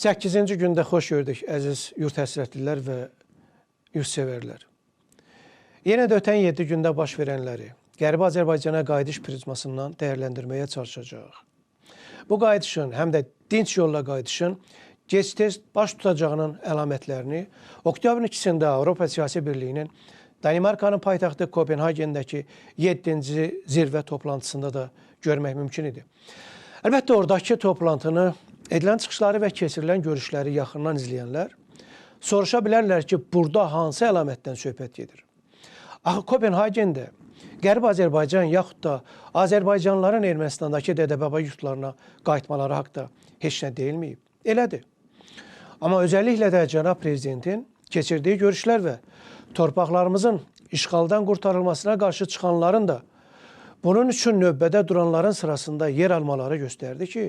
8-ci gündə xoş gördük əziz yurt həsrətlilər və yurtseverlər. Yenə də ötən 7 gündə baş verənləri Qərbi Azərbaycana qayıdış prizmasından dəyərləndirməyə çalışacağıq. Bu qayıdışın, həm də dinç yolla qayıdışın gec-tez baş tutacağının əlamətlərini oktyabrın 2-sində Avropa Siyasi Birliyinin Danimarkanın paytaxtı Kopenhagendəki 7-ci zirvə toplantısında da görmək mümkün idi. Əlbəttə, oradakı toplantını, edilən çıxışları və keçirilən görüşləri yaxından izləyənlər soruşa bilərlər ki, burada hansı əlamətdən söhbət gedir? Axı, Kopenhagendə Qərbi Azərbaycan yaxud da Azərbaycanlıların Ermənistandakı dədə-baba yurtlarına qayıtmaları haqda heç nə deyilməyib. Elədir. Amma özəlliklə də cənab prezidentin keçirdiyi görüşlər və torpaqlarımızın işğaldan qurtarılmasına qarşı çıxanların da bunun üçün növbədə duranların sırasında yer almaları göstərdi ki,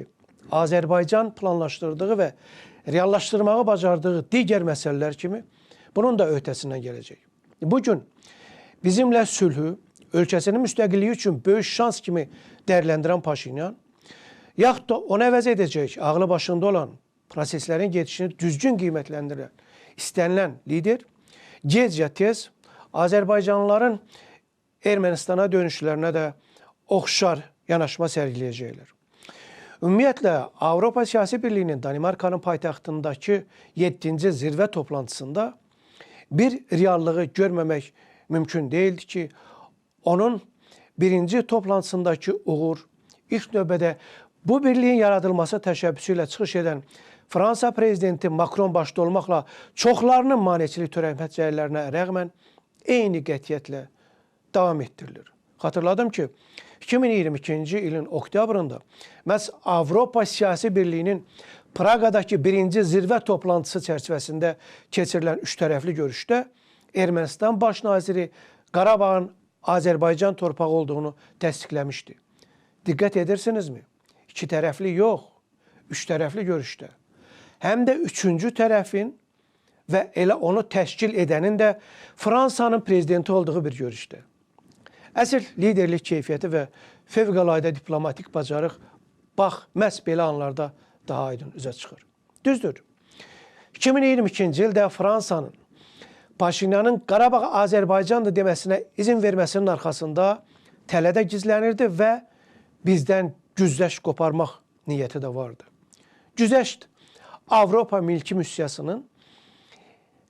Azərbaycan planlaşdırdığı və reallaşdırmağı bacardığı digər məsələlər kimi bunun da öhdəsindən gələcək. Bugün bizimlə sülhü, ölkəsinin müstəqilliyi üçün böyük şans kimi dəyərləndirən Paşinyan, yaxud da ona əvəz edəcək ağlı başında olan proseslərin gedişini düzgün qiymətləndirən, istənilən lider, gec ya tez Azərbaycanlıların Ermənistana dönüşlərinə də oxşar yanaşma sərgiləyəcəklər. Ümumiyyətlə, Avropa Siyasi Birliyinin Danimarkanın paytaxtındakı 7-ci zirvə toplantısında bir reallığı görməmək mümkün deyildi ki, onun birinci toplantısındakı uğur, ilk növbədə bu birliyin yaradılması təşəbbüsü ilə çıxış edən Fransa prezidenti Macron başda olmaqla çoxlarının maneçilik törətməcəklərinə rəğmən eyni qətiyyətlə davam etdirilir. Xatırladım ki, 2022-ci ilin oktyabrında məhz Avropa Siyasi Birliyinin Praqadakı birinci zirvə toplantısı çərçivəsində keçirilən üç tərəfli görüşdə Ermənistan baş naziri Qarabağın Azərbaycan torpağı olduğunu təsdiqləmişdi. Diqqət edirsinizmi? İki tərəfli yox, üç tərəfli görüşdə. Həm də üçüncü tərəfin və elə onu təşkil edənin də Fransanın prezidenti olduğu bir görüşdə. Əsl liderlik keyfiyyəti və fövqəladə diplomatik bacarıq bax, məhz belə anlarda daha aydın üzə çıxır. Düzdür. 2022-ci ildə Fransanın Paşinyanın Qarabağ Azərbaycandır deməsinə izin verməsinin arxasında tələdə gizlənirdi və bizdən güzəşt qoparmaq niyyəti də vardı. Güzəşt Avropa milki müssiyasının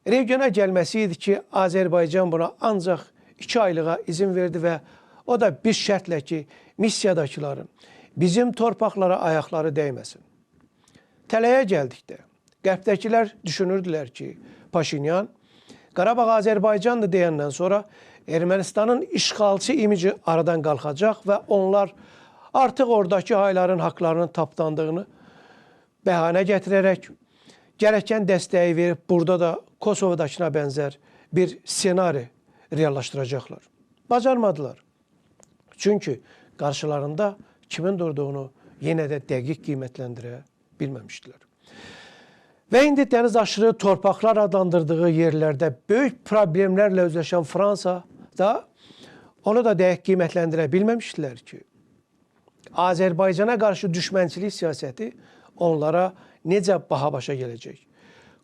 regiona gəlməsi idi ki, Azərbaycan buna ancaq 2 aylığa izin verdi və o da bir şərtlə ki, missiyadakıların bizim torpaqlara ayaqları dəyməsin. Tələyə gəldikdə, qərbdəkilər düşünürdülər ki, Paşinyan Qarabağ Azərbaycandır deyəndən sonra Ermənistanın işğalçı imici aradan qalxacaq və onlar artıq oradakı hayların haqlarının tapdandığını bəhanə gətirərək gərəkən dəstəyi verib burada da Kosovadakına bənzər bir ssenari reallaşdıracaqlar. Bacarmadılar. Çünki qarşılarında kimin durduğunu yenə də dəqiq qiymətləndirə bilməmişdilər. Və indi dəniz aşırı torpaqlar adlandırdığı yerlərdə böyük problemlərlə üzləşən Fransa da onu da dəqiq qiymətləndirə bilməmişdilər ki, Azərbaycana qarşı düşmənçilik siyasəti onlara necə baha başa gələcək.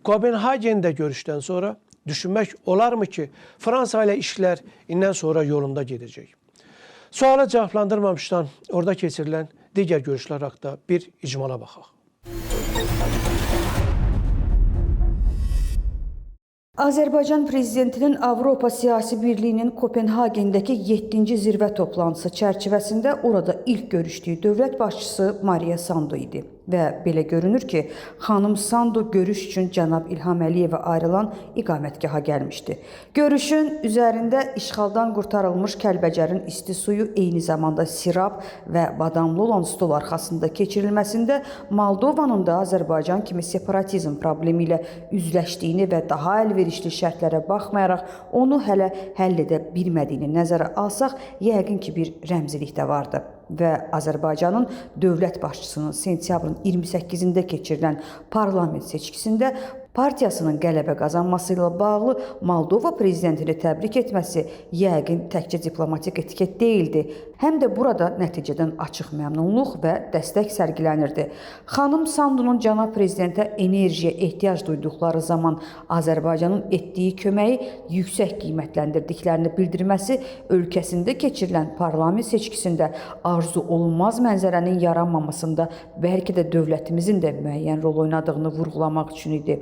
Kopenhagendə görüşdən sonra düşünmək olarmı ki, Fransa ilə işlər indən sonra yolunda gedəcək? Sualı cavablandırmamışdan orada keçirilən digər görüşlər haqqında bir icmala baxaq. Azərbaycan prezidentinin Avropa Siyasi Birliyinin Kopenhagendəki 7-ci zirvə toplantısı çərçivəsində orada ilk görüşdüyü dövlət başçısı Maria Sandu idi. Və belə görünür ki, xanım Sandu görüş üçün cənab İlham Əliyevə ayrılan iqamətgaha gəlmişdi. Görüşün üzərində işğaldan qurtarılmış Kəlbəcərin isti suyu eyni zamanda sirab və badamlı olan stol arxasında keçirilməsində Moldovanın da Azərbaycan kimi separatizm problemi ilə üzləşdiyini və daha əlverişli şərtlərə baxmayaraq onu hələ həll edə bilmədiyini nəzərə alsaq, yəqin ki, bir rəmzilik də vardı. Və Azərbaycanın dövlət başçısının sentyabrın 28-də keçirilən parlament seçkisində partiyasının qələbə qazanması ilə bağlı Moldova prezidentini təbrik etməsi yəqin təkcə diplomatik etiket deyildi. həm də burada nəticədən açıq məmnunluq və dəstək sərgilənirdi. Xanım Sandunun cənab prezidentə enerjiyə ehtiyac duyduqları zaman Azərbaycanın etdiyi köməyi yüksək qiymətləndirdiklərini bildirməsi ölkəsində keçirilən parlament seçkisində arzu olunmaz mənzərənin yaranmamasında bəlkə də dövlətimizin də müəyyən rol oynadığını vurğulamaq üçün idi.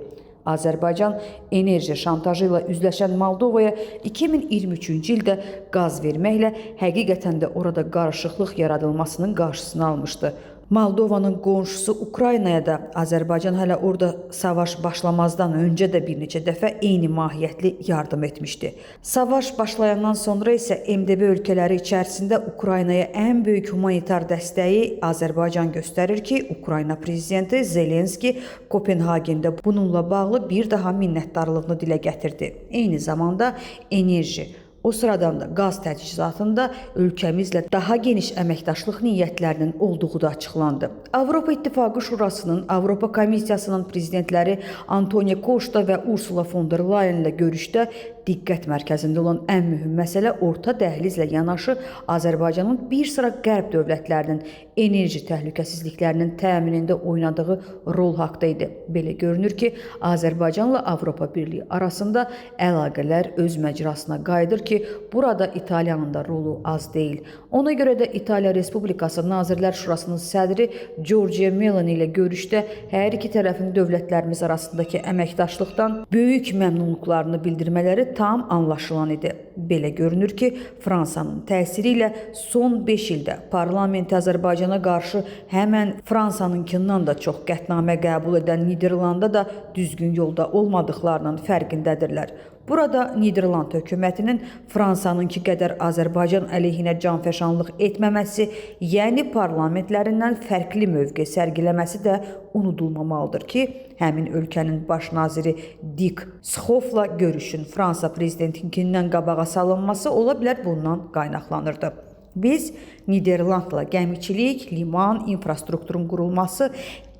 Azərbaycan enerji şantajı ilə üzləşən Moldovaya 2023-cü ildə qaz verməklə həqiqətən də orada qarışıqlıq yaradılmasının qarşısını almışdı. Moldovanın qonşusu Ukraynaya da Azərbaycan hələ orada savaş başlamazdan öncə də bir neçə dəfə eyni mahiyyətli yardım etmişdi. Savaş başlayandan sonra isə MDB ölkələri içərisində Ukraynaya ən böyük humanitar dəstəyi Azərbaycan göstərir ki, Ukrayna prezidenti Zelenski Kopenhagendə bununla bağlı bir daha minnətdarlığını dilə gətirdi. Eyni zamanda enerji, o sıradan da qaz təchizatında ölkəmizlə daha geniş əməkdaşlıq niyyətlərinin olduğu da açıqlandı. Avropa İttifaqı Şurasının, Avropa Komissiyasının prezidentləri Antonio Costa və Ursula von der Leyen ilə görüşdə diqqət mərkəzində olan ən mühüm məsələ orta dəhlizlə yanaşı Azərbaycanın bir sıra qərb dövlətlərinin enerji təhlükəsizliklərinin təminində oynadığı rol haqda idi. Belə görünür ki, Azərbaycanla Avropa Birliyi arasında əlaqələr öz məcrasına qayıdır ki, burada İtaliyanın da rolu az deyil. Ona görə də İtaliya Respublikası Nazirlər Şurasının sədri Giorgia Meloni ilə görüşdə hər iki tərəfin dövlətlərimiz arasındakı əməkdaşlıqdan böyük məmnunluqlarını bildirmələri tam anlaşılan idi. Belə görünür ki, Fransanın təsiri ilə son 5 ildə parlamenti Azərbaycana qarşı həmən Fransanınkindən da çox qətnamə qəbul edən Niderlanda da düzgün yolda olmadıqlarının fərqindədirlər. Burada Niderland hökumətinin Fransanınki qədər Azərbaycan əleyhinə canfəşanlıq etməməsi, yəni parlamentlərindən fərqli mövqe sərgiləməsi də unudulmamalıdır ki, həmin ölkənin baş naziri Dick Schof'la görüşün Fransa prezidentinkindən qabağa salınması ola bilər bundan qaynaqlanırdı. Biz Niderlandla gəmiçilik, liman, infrastrukturun qurulması,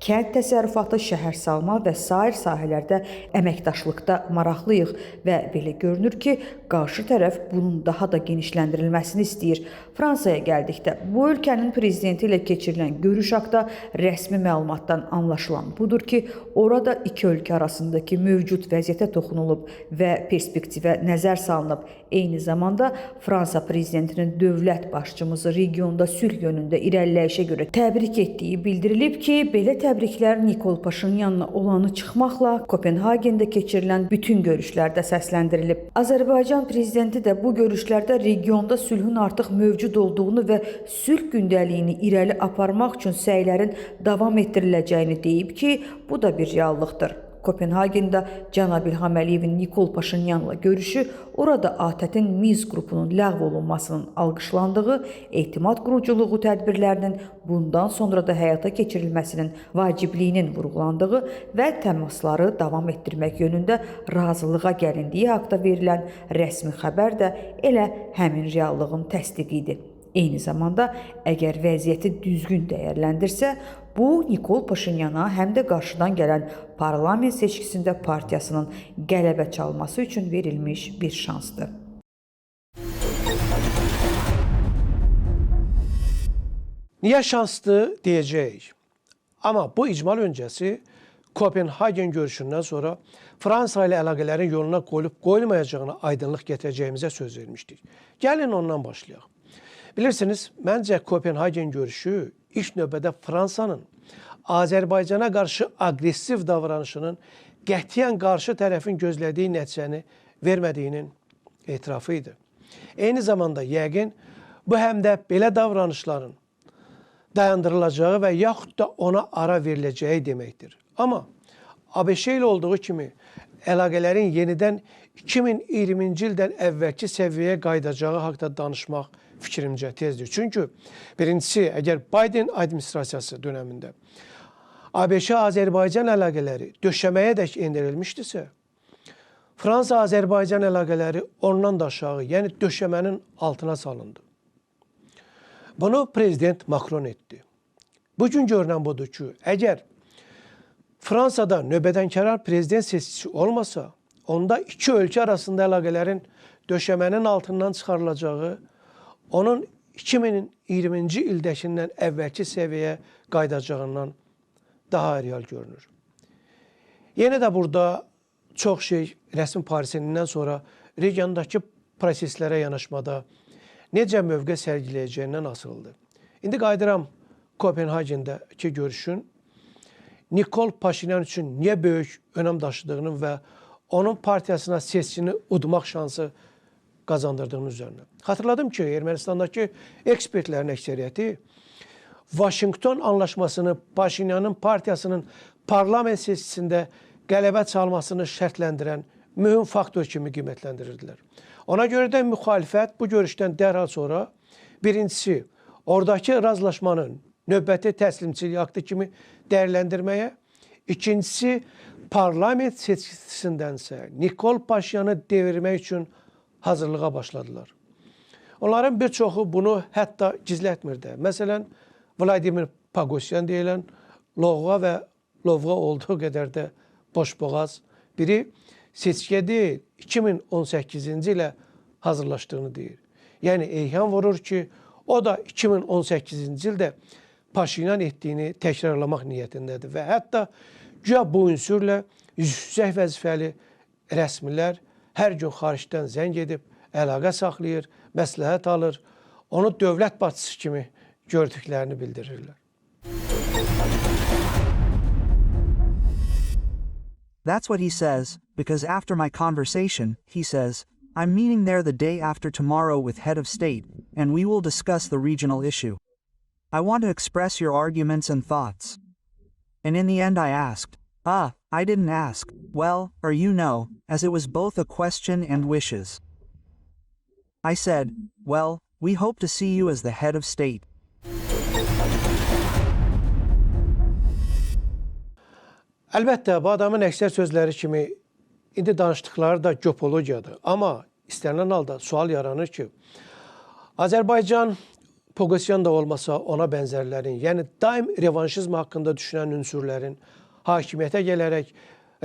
kənd təsərrüfatı, şəhərsalma və sair sahələrdə əməkdaşlıqda maraqlıyıq və belə görünür ki, qarşı tərəf bunun daha da genişləndirilməsini istəyir. Fransaya gəldikdə, bu ölkənin prezidenti ilə keçirilən görüş haqda rəsmi məlumatdan anlaşılan budur ki, orada iki ölkə arasındakı mövcud vəziyyətə toxunulub və perspektivə nəzər salınıb. Eyni zamanda Fransa prezidentinin dövlət başçımızı regionda sülh yönündə irəliləyişə görə təbrik etdiyi bildirilib ki, belə təbriklər Nikol Paşinyanla olanı çıxmaqla Kopenhagendə keçirilən bütün görüşlərdə səsləndirilib. Azərbaycan prezidenti də bu görüşlərdə regionda sülhün artıq mövcud olduğunu və sülh gündəliyini irəli aparmaq üçün səylərin davam etdiriləcəyini deyib ki, bu da bir reallıqdır. Kopenhagendə cənab İlham Əliyevin Nikol Paşinyanla görüşü orada ATƏT-in Minsk qrupunun ləğv olunmasının alqışlandığı, etimad quruculuğu tədbirlərinin bundan sonra da həyata keçirilməsinin vacibliyinin vurğulandığı və təmasları davam etdirmək yönündə razılığa gəlindiyi haqda verilən rəsmi xəbər də elə həmin reallığın təsdiqidir. Eyni zamanda, əgər vəziyyəti düzgün dəyərləndirsə, bu Nikol Paşinyana həm də qarşıdan gələn parlament seçkisində partiyasının qələbə çalması üçün verilmiş bir şansdır. Niyə şanslı deyəcəyik? Amma bu icmal öncəsi Kopenhagen görüşündən sonra Fransa ilə əlaqələrin yoluna qoyulub qoyulmayacağına aydınlıq gətirəcəyimizə söz vermişdik. Gəlin ondan başlayaq. Bilirsiniz, məncə Kopenhagen görüşü ilk növbədə Fransanın Azərbaycana qarşı aqressiv davranışının qətiyyən qarşı tərəfin gözlədiyi nəticəni vermədiyinin etirafı idi. Eyni zamanda yəqin bu həm də belə davranışların dayandırılacağı və yaxud da ona ara veriləcəyi deməkdir. Amma ABŞ ilə olduğu kimi əlaqələrin yenidən 2020-ci ildən əvvəlki səviyyəyə qayıdacağı haqda danışmaq fikrimcə tezdir. Çünki birincisi, əgər Biden administrasiyası dönəmində ABŞ-Azərbaycan əlaqələri döşəməyə dək endirilmişdirsə, Fransa-Azərbaycan əlaqələri ondan da aşağı, yəni döşəmənin altına salındı. Bunu prezident Macron etdi. Bugün görünən budur ki, əgər Fransada növbədənkərar prezident seçicisi olmasa, onda iki ölkə arasında əlaqələrin döşəmənin altından çıxarılacağı, onun 2020-ci ildəkindən əvvəlki səviyyəyə qayıdacağından daha real görünür. Yenə də burada çox şey rəsmi Parisinindən sonra regiondakı proseslərə yanaşmada necə mövqe sərgiləyəcəyindən asılıdır. İndi qayıdıram Kopenhagendəki görüşün Nikol Paşinyan üçün niyə böyük önəm daşıdığının və onun partiyasına seçkini udmaq şansı qazandırdığının üzərinə. Xatırladım ki, Ermənistandakı ekspertlərin əksəriyyəti Vaşinqton anlaşmasını Paşinyanın partiyasının parlament seçkisində qələbə çalmasını şərtləndirən mühüm faktor kimi qiymətləndirirdilər. Ona görə də müxalifət bu görüşdən dərhal sonra birincisi, oradakı razılaşmanın növbəti təslimçilik aktı kimi dəyərləndirməyə, ikincisi, parlament seçkisindənsə Nikol Paşinyanı devirmək üçün hazırlığa başladılar. Onların bir çoxu bunu hətta gizlətmirdi. Məsələn, Vladimir Pagosyan deyilən Lovğa və Lovğa olduğu qədər də boşboğaz biri seçkiyə deyil, 2018-ci ilə hazırlaşdığını deyir. Yəni, eyham vurur ki, o da 2018-ci ildə Paşinyan etdiyini təkrarlamaq niyyətindədir və hətta güya bu ünsürlə yüksək vəzifəli rəsmilər hər gün xaricdən zəng edib, əlaqə saxlayır, məsləhət alır, onu dövlət başçısı kimi gördüklərini bildirirlər. That's what he says, because after my conversation, he says, I'm meeting there the day after tomorrow with head of state, and we will discuss the regional issue. I want to express your arguments and thoughts. And in the end I asked, I didn't ask, well, or you know, as it was both a question and wishes. I said, well, we hope to see you as the head of state. Əlbəttə, bu adamın əksər sözləri kimi indi danışdıqları da geopologiyadır. Amma istənilən halda sual yaranır ki, Azərbaycan Pogosyan da olmasa ona bənzərlərin, yəni daim revanşizm haqqında düşünən ünsürlərin hakimiyyətə gələrək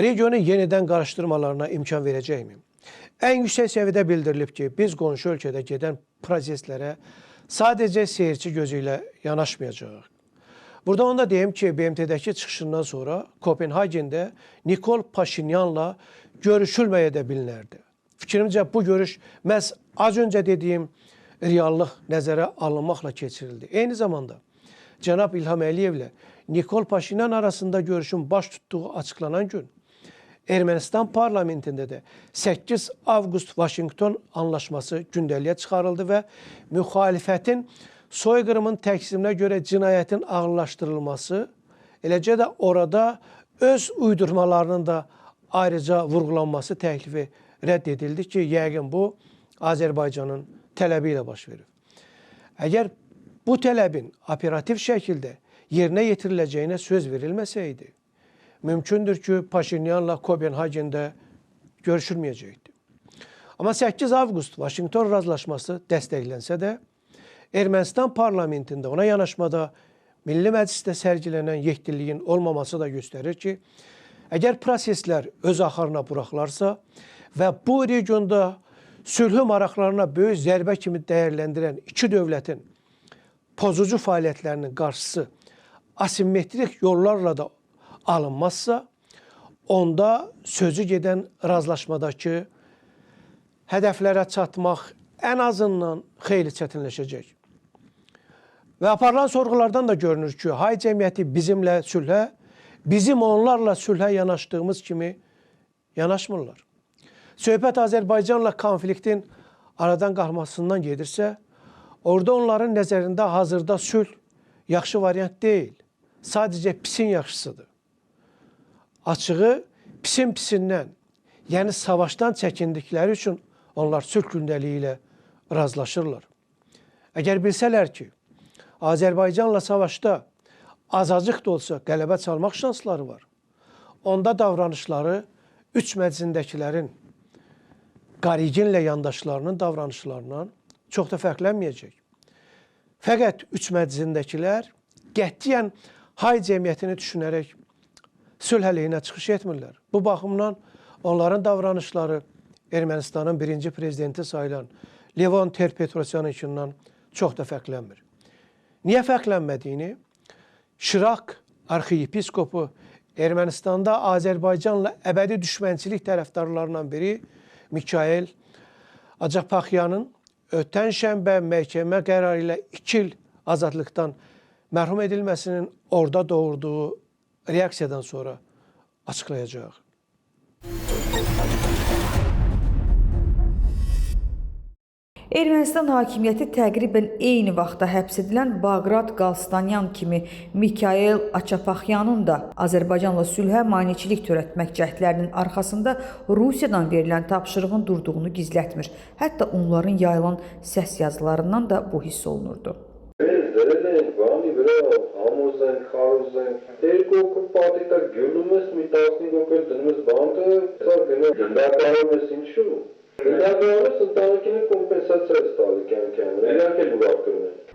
regionu yenidən qarışdırmalarına imkan verəcəkmi? Ən yüksək səviyyədə bildirilib ki, biz qonşu ölkədə gedən proseslərə sadəcə seyirci gözü ilə yanaşmayacağıq. Burada onu da deyim ki, BMT-dəki çıxışından sonra Kopenhagendə Nikol Paşinyanla görüşülməyə də bilinərdi. Fikrimcə bu görüş məhz az öncə dediyim reallıq nəzərə alınmaqla keçirildi. Eyni zamanda cənab İlham Əliyevlə Nikol Paşinyan arasında görüşün baş tutduğu açıqlanan gün Ermənistan parlamentində də 8 avqust Vaşinqton anlaşması gündəliyə çıxarıldı və müxalifətin soyqırımın təqsiminə görə cinayətin ağırlaşdırılması, eləcə də orada öz uydurmalarının da ayrıca vurğulanması təklifi rədd edildi ki, yəqin bu Azərbaycanın tələbi ilə baş verir. Əgər bu tələbin operativ şəkildə yerinə yetiriləcəyinə söz verilməsəydi, mümkündür ki, Paşinyanla Kopenhagendə görüşülməyəcəkdi. Amma 8 avqust Vaşinqton razılaşması dəstəklənsə də, Ermənistan parlamentində ona yanaşmada Milli Məclisdə sərgilənən yekdilliyin olmaması da göstərir ki, əgər proseslər öz axarına buraxılarsa və bu regionda sülhü maraqlarına böyük zərbə kimi dəyərləndirən iki dövlətin pozucu fəaliyyətlərinin qarşısı asimetrik yollarla da alınmazsa, onda sözü gedən razılaşmadakı hədəflərə çatmaq ən azından xeyli çətinləşəcək. Və aparılan sorğulardan da görünür ki, hay cəmiyyəti bizimlə sülhə, bizim onlarla sülhə yanaşdığımız kimi yanaşmırlar. Söhbət Azərbaycanla konfliktin aradan qalxmasından gedirsə, orada onların nəzərində hazırda sülh yaxşı variant deyil, sadəcə pisin yaxşısıdır. Açığı pisin pisindən, yəni savaşdan çəkindikləri üçün onlar sülh gündəliyi ilə razılaşırlar. Əgər bilsələr ki, Azərbaycanla savaşda azacıq da olsa qələbə çalmaq şansları var, onda davranışları üç məclisindəkilərin Qariginlə yandaşlarının davranışlarından çox da fərqlənməyəcək. Fəqət üç məclisindəkilər qətiyyən hay cəmiyyətini düşünərək sülh əleyhinə çıxış etmirlər. Bu baxımdan onların davranışları Ermənistanın birinci prezidenti sayılan Levon Ter-Petrosyanınkindən çox da fərqlənmir. Niyə fərqlənmədiyini Şirak arxiyepiskopu Ermənistanda Azərbaycanla əbədi düşmənçilik tərəfdarlarından biri Mikayel Acapaxyanın ötən şənbə məhkəmə qərarı ilə 2 il azadlıqdan məhrum edilməsinin orada doğurduğu reaksiyadan sonra açıqlayacaq. Ermənistan hakimiyyəti təqribən eyni vaxtda həbs edilən Bağrat Qalstanyan kimi Mikayel Acapaxyanın da Azərbaycanla sülhə maneçilik törətmək cəhdlərinin arxasında Rusiyadan verilən tapşırığın durduğunu gizlətmir. Hətta onların yayılan səs yazılarından da bu hiss olunurdu.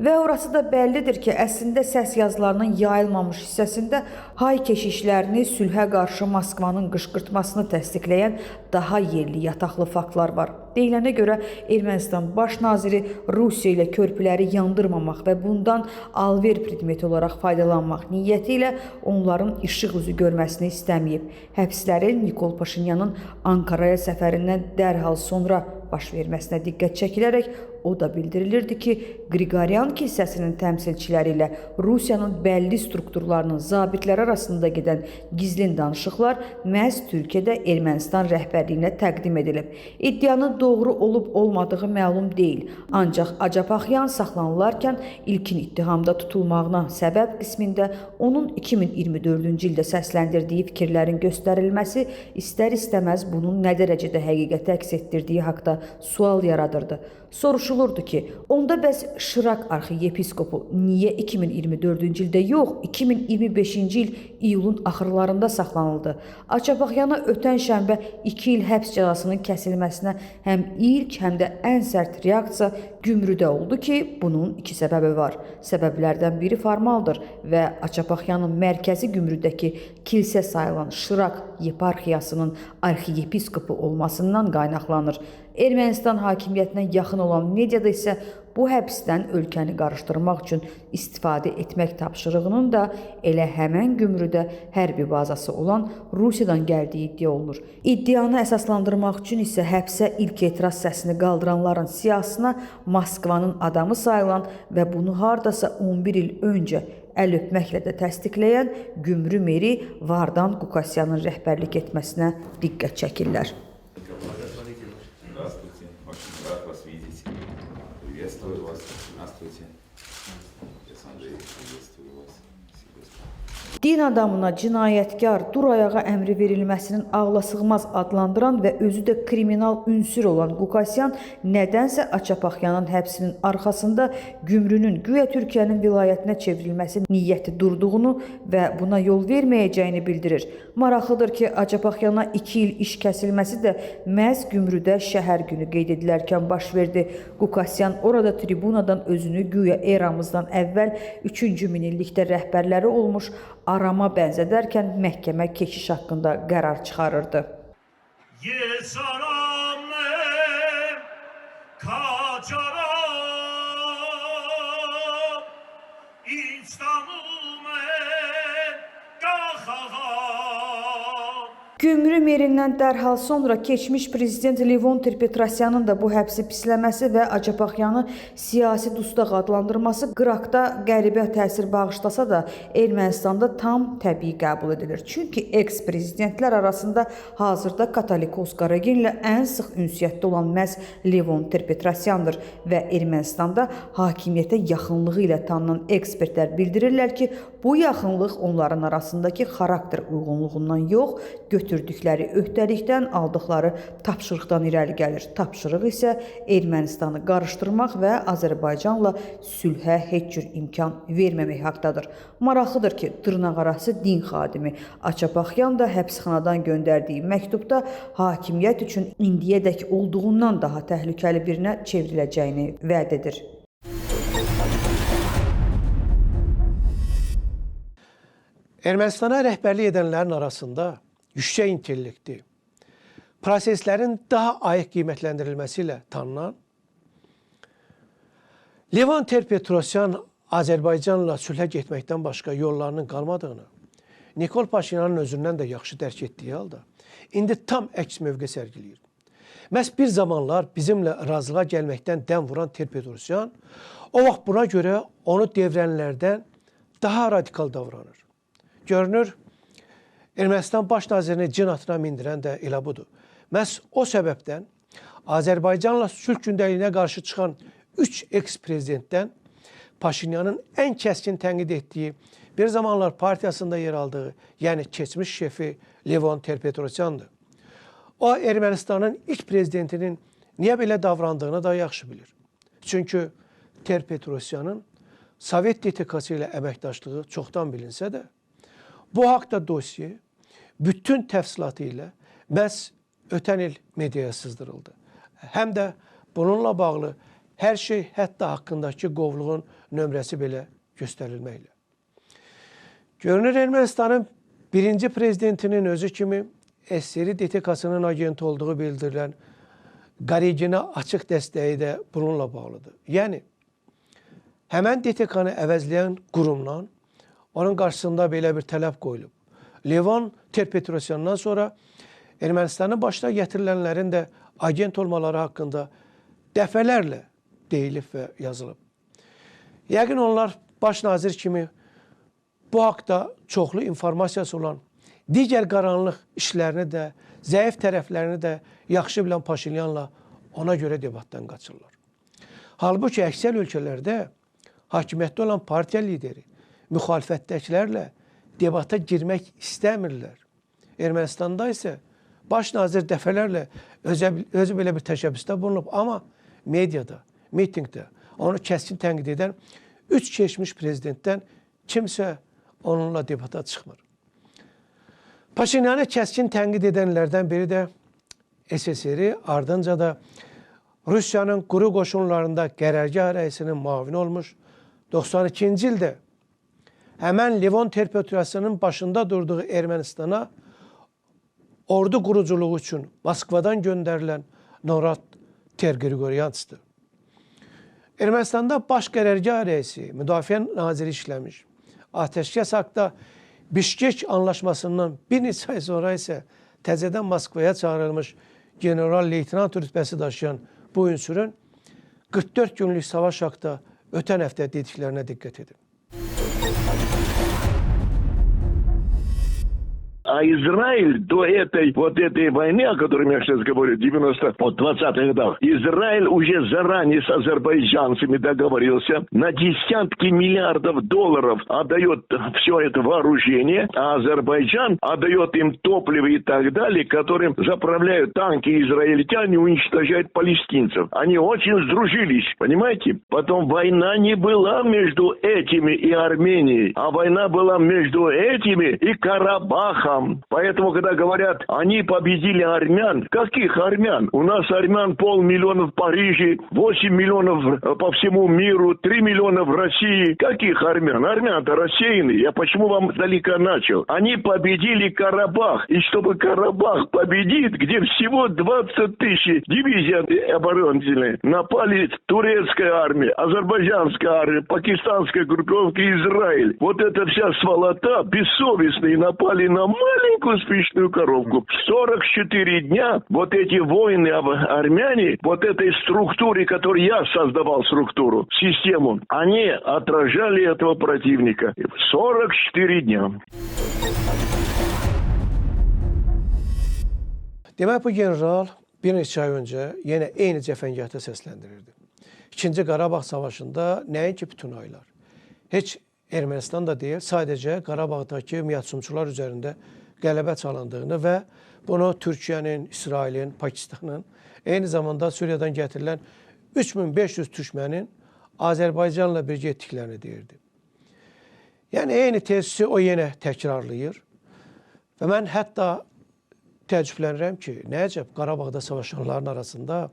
Və orası da bəllidir ki, əslində səs yazılarının yayılmamış hissəsində hay keşişlərini sülhə qarşı Moskvanın qışqırtmasını təsdiqləyən daha yerli yataqlı faktlar var. Deyilənə görə Ermənistan baş naziri Rusiya ilə körpüləri yandırmamaq və bundan alver predmeti olaraq faydalanmaq niyyəti ilə onların işıq üzü görməsini istəməyib. Həbslərin Nikol Paşinyanın Ankaraya səfərindən dərhal sonra baş verməsinə diqqət çəkilərək o da bildirilirdi ki, Qriqoryan kilsəsinin təmsilçiləri ilə Rusiyanın bəlli strukturlarının zabitləri arasında gedən gizlin danışıqlar məhz Türkiyədə Ermənistan rəhbərliyinə təqdim edilib. İddianın doğru olub-olmadığı məlum deyil. Ancaq Acapaxyan saxlanılarkən ilkin ittihamda tutulmağına səbəb qismində onun 2024-cü ildə səsləndirdiyi fikirlərin göstərilməsi istər-istəməz bunun nə dərəcədə həqiqəti əks etdirdiyi haqda sual yaradırdı. Soruşulurdu ki, onda bəs Şirak arxiyepiskopu niyə 2024-cü ildə yox, 2025-ci il iyulun axırlarında saxlanıldı? Acapaxyana ötən şənbə 2 il həbs cəzasının kəsilməsinə həm ilk, həm də ən sərt reaksiya Gümrüdə oldu ki, bunun 2 səbəbi var. Səbəblərdən biri formaldır və Acapaxyanın mərkəzi Gümrüdəki kilsə sayılan Şirak yeparxiyasının arxiyepiskopu olmasından qaynaqlanır. Ermənistan hakimiyyətinə yaxın olan mediada isə bu həbsdən ölkəni qarışdırmaq üçün istifadə etmək tapşırığının da elə həmən Gümrüdə hərbi bazası olan Rusiyadan gəldiyi iddia olunur. İddianı əsaslandırmaq üçün isə həbsə ilk etiraz səsini qaldıranların siyahısına Moskvanın adamı sayılan və bunu hardasa 11 il öncə əl öpməklə də təsdiqləyən Gümrü meri Vardan Qukasyanın rəhbərlik etməsinə diqqət çəkirlər. Приветствую вас. Здравствуйте. Я Андрей, приветствую вас. Din adamına cinayətkar, dur ayağa əmri verilməsinin ağlasığmaz adlandıran və özü də kriminal ünsür olan Qukasyan nədənsə Acapaxyanın həbsinin arxasında Gümrünün güya Türkiyənin vilayətinə çevrilməsi niyyəti durduğunu və buna yol verməyəcəyini bildirir. Maraqlıdır ki, Acapaxyana 2 il iş kəsilməsi də məhz Gümrüdə şəhər günü qeyd edilərkən baş verdi. Qukasyan orada tribunadan özünü güya eramızdan əvvəl 3-cü minillikdə rəhbərləri olmuş arama bənzədərkən məhkəmə keşiş haqqında qərar çıxarırdı. Gümrü merindən dərhal sonra keçmiş prezident Levon Ter-Petrosyanın da bu həbsi pisləməsi və Acapaxyanı siyasi dustaq adlandırması Qıraqda qəribə təsir bağışlasa da Ermənistanda tam təbii qəbul edilir. Çünki eks-prezidentlər arasında hazırda Katolikos Qaraginlə ən sıx ünsiyyətdə olan məhz Levon Ter-Petrosyandır və Ermənistanda hakimiyyətə yaxınlığı ilə tanınan ekspertlər bildirirlər ki, bu yaxınlıq onların arasındakı xarakter uyğunluğundan yox, götürdükləri öhdəlikdən, aldıqları tapşırıqdan irəli gəlir. Tapşırıq isə Ermənistanı qarışdırmaq və Azərbaycanla sülhə heç cür imkan verməmək haqdadır. Maraqlıdır ki, dırnaqarası din xadimi Acapaxyan da həbsxanadan göndərdiyi məktubda hakimiyyət üçün indiyədək olduğundan daha təhlükəli birinə çevriləcəyini vəd edir. Ermənistana rəhbərlik edənlərin arasında yüksək intellekti, proseslərin daha ayıq qiymətləndirilməsi ilə tanınan, Levon Ter-Petrosyan Azərbaycanla sülhə getməkdən başqa yollarının qalmadığını Nikol Paşinyanın özündən də yaxşı dərk etdiyi halda indi tam əks mövqe sərgiləyir. Məhz bir zamanlar bizimlə razılığa gəlməkdən dəm vuran Ter-Petrosyan o vaxt buna görə onu devrənlərdən daha radikal davranır. Görünür, Ermənistan baş nazirini cin atına mindirən də elə budur. Məhz o səbəbdən Azərbaycanla sülh gündəliyinə qarşı çıxan 3 eks-prezidentdən Paşinyanın ən kəskin tənqid etdiyi, bir zamanlar partiyasında yer aldığı, yəni keçmiş şefi Levon Ter-Petrosyandır. O, Ermənistanın ilk prezidentinin niyə belə davrandığını da yaxşı bilir. Çünki Ter-Petrosyanın Sovet DTK-sı ilə əməkdaşlığı çoxdan bilinsə də, bu haqda dosya bütün təfsilatı ilə məhz ötən il mediaya sızdırıldı. Həm də bununla bağlı hər şey hətta haqqındakı qovluğun nömrəsi belə göstərilməklə. Görünür, Ermənistanın birinci prezidentinin özü kimi SSR DTK-sının agenti olduğu bildirilən Qareginə açıq dəstəyi də bununla bağlıdır. Yəni, həmən DTK-nı əvəzləyən qurumdan onun qarşısında belə bir tələb qoyulub. Levon Ter-Petrosyandan sonra Ermənistanın başına gətirilənlərin də agent olmaları haqqında dəfələrlə deyilib və yazılıb. Yəqin onlar baş nazir kimi bu haqda çoxlu informasiyası olan digər qaranlıq işlərini də, zəif tərəflərini də yaxşı bilən Paşinyanla ona görə debatdan qaçırlar. Halbuki əksər ölkələrdə hakimiyyətdə olan partiya lideri müxalifətdəkilərlə debata girmək istəmirlər. Ermənistanda isə baş nazir dəfələrlə özü belə bir təşəbbüsdə bulunub, amma mediada, mitingdə onu kəskin tənqid edən 3 keçmiş prezidentdən kimsə onunla debata çıxmır. Paşinyanı kəskin tənqid edənlərdən biri də SSR, ardınca da Rusiyanın quru qoşunlarında qərargah rəisinin müavini olmuş, 92-ci ildə həmən Levon Ter-Petrosyanın başında durduğu Ermənistana ordu quruculuğu üçün Moskvadan göndərilən Norad Ter-Grigoryantsdır. Ermənistanda baş qərargah rəisi, müdafiə naziri işləmiş. Ateşkəs haqda Bişkek anlaşmasından bir neçə ay sonra isə təzədən Moskvaya çağırılmış general-leytenant rütbəsi daşıyan bu ünsürün 44 günlük savaş haqda ötən həftə dediklərinə diqqət edin. А Израиль до этой войны, о которой я сейчас говорю, 20-х годах, Израиль уже заранее с азербайджанцами договорился, на десятки миллиардов долларов отдает все это вооружение, а Азербайджан отдает им топливо и так далее, которым заправляют танки израильтяне, уничтожают палестинцев. Они очень сдружились, понимаете? Потом война не была между этими и Арменией, а война была между этими и Карабахом. Поэтому, когда говорят, они победили армян, каких армян? У нас армян 500 000 в Париже, 8 миллионов по всему миру, 3 миллиона в России. Каких армян? Армян-то рассеянные. Я почему вам издалека начал? Они победили Карабах. И чтобы Карабах победит, где всего 20 000 дивизий оборонительные, напали турецкая армия, азербайджанская армия, пакистанская группировка, Израиль. Вот эта вся сволота, бессовестные, напали на маленькую спичную коробку. 44 дня вот эти воины армяне, вот этой структуре, которую я создавал структуру, систему, они отражали этого противника. 44 дня. Demək, bu general bir neçə ay öncə yenə eyni cəfəngahda səsləndirirdi. İkinci Qarabağ savaşında nəinki bütün aylar, heç Ermənistan da deyil, sadəcə Qarabağdakı miyadsumçular üzərində qələbə çalındığını və bunu Türkiyənin, İsrailin, Pakistanın, eyni zamanda Suriyadan gətirilən 3500 düşmənin Azərbaycanla birgə etdiklərini deyirdi. Yəni, eyni tezisi o yenə təkrarlayır və mən hətta təəccüblənirəm ki, nə əcəb Qarabağda savaşanların arasında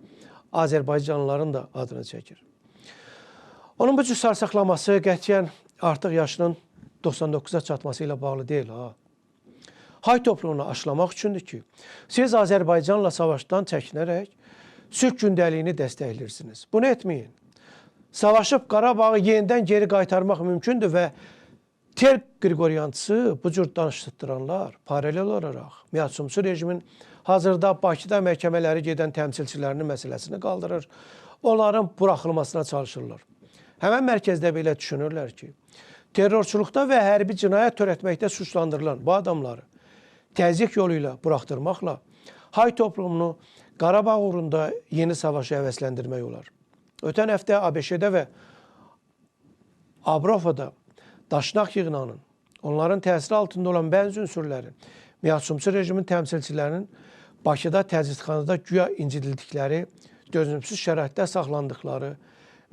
Azərbaycanlıların da adını çəkir. Onun bu cür sarsaqlaması qətiyyən artıq yaşının 99-a çatması ilə bağlı deyil. Hay topluluğunu aşılamaq üçündür ki, siz Azərbaycanla savaşdan çəkinərək sülh gündəliyini dəstəkləyirsiniz. Bunu etməyin. savaşıb Qarabağı yenidən geri qaytarmaq mümkündür və Tel Qriqoryançısı bu cür danışdıranlar paralel olaraq Miyatsumçu rejimin hazırda Bakıda məhkəmələri gedən təmsilçilərinin məsələsini qaldırır, onların buraxılmasına çalışırlar. Həmən mərkəzdə belə düşünürlər ki, terrorçuluqda və hərbi cinayət törətməkdə suçlandırılan bu adamları təzyiq yolu ilə buraxdırmaqla hay toplumunu Qarabağ uğrunda yeni savaşı həvəsləndirmək olar. Ötən həftə ABŞ-də və Avropada daşnaq yığınanın, onların təsiri altında olan bəzi ünsürlərin, Miyatsumçu rejimin təmsilçilərinin Bakıda təzyiqxanada güya incildikləri, dözümsüz şəraitdə saxlandıqları,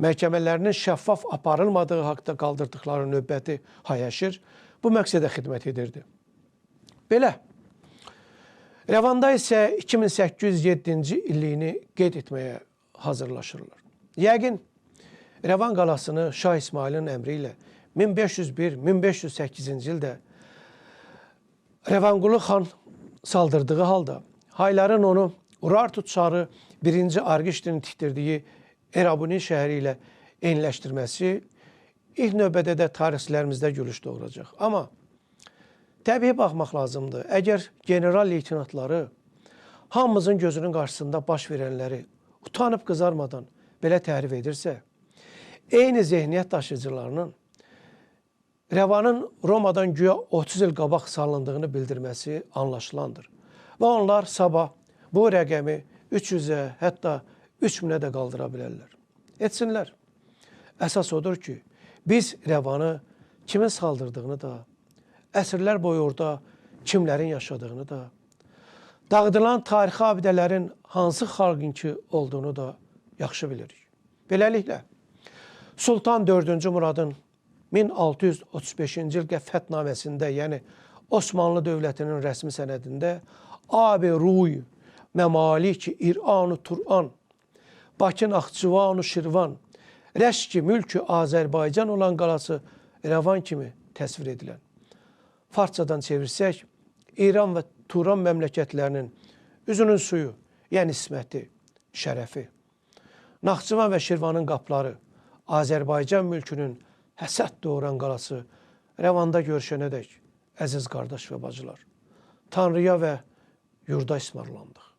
məhkəmələrinin şəffaf aparılmadığı haqda qaldırdıqları növbəti hayəşir bu məqsədə xidmət edirdi. Belə. Rəvanda isə 2807-ci illiyini qeyd etməyə hazırlaşırlar. Yəqin Rəvan qalasını Şah İsmailin əmri ilə 1501-1508-ci ildə Rəvanqulu xan saldırdığı halda hayların onu Urartu çarı 1-ci Arqişdinin tikdirdiyi Erabunin şəhəri ilə eyniləşdirməsi ilk növbədə də tarixçilərimizdə gülüş doğuracaq. Amma təbii baxmaq lazımdır. Əgər general leytinatları hamımızın gözünün qarşısında baş verənləri utanıb qızarmadan belə tərif edirsə, eyni zehniyyət daşıyıcılarının Rəvanın Romadan güya 30 il qabaq salındığını bildirməsi anlaşılandır. Və onlar sabah bu rəqəmi 300-ə, hətta 3000-ə də qaldıra bilərlər. Etsinlər. Əsas odur ki, biz Rəvanı kimin saldırdığını da, əsrlər boyu orada kimlərin yaşadığını da, dağıdılan tarixi abidələrin hansı xalqınki olduğunu da yaxşı bilirik. Beləliklə, Sultan 4-cü Muradın 1635-ci il qəffətnaməsində, yəni Osmanlı dövlətinin rəsmi sənədində Abi Ruy, Məmalik-i İran-ı Turan, Bakı Naxçıvan-ı Şirvan, Rəşki mülkü Azərbaycan olan qalası Rəvan kimi təsvir edilən. Farscadan çevirsək, İran və Turan məmləkətlərinin üzünün suyu, yəni isməti, şərəfi, Naxçıvan və Şirvanın qapları, Azərbaycan mülkünün həsəd doğuran qalası Rəvanda görüşənədək, əziz qardaş və bacılar, Tanrıya və yurda ismarlandıq.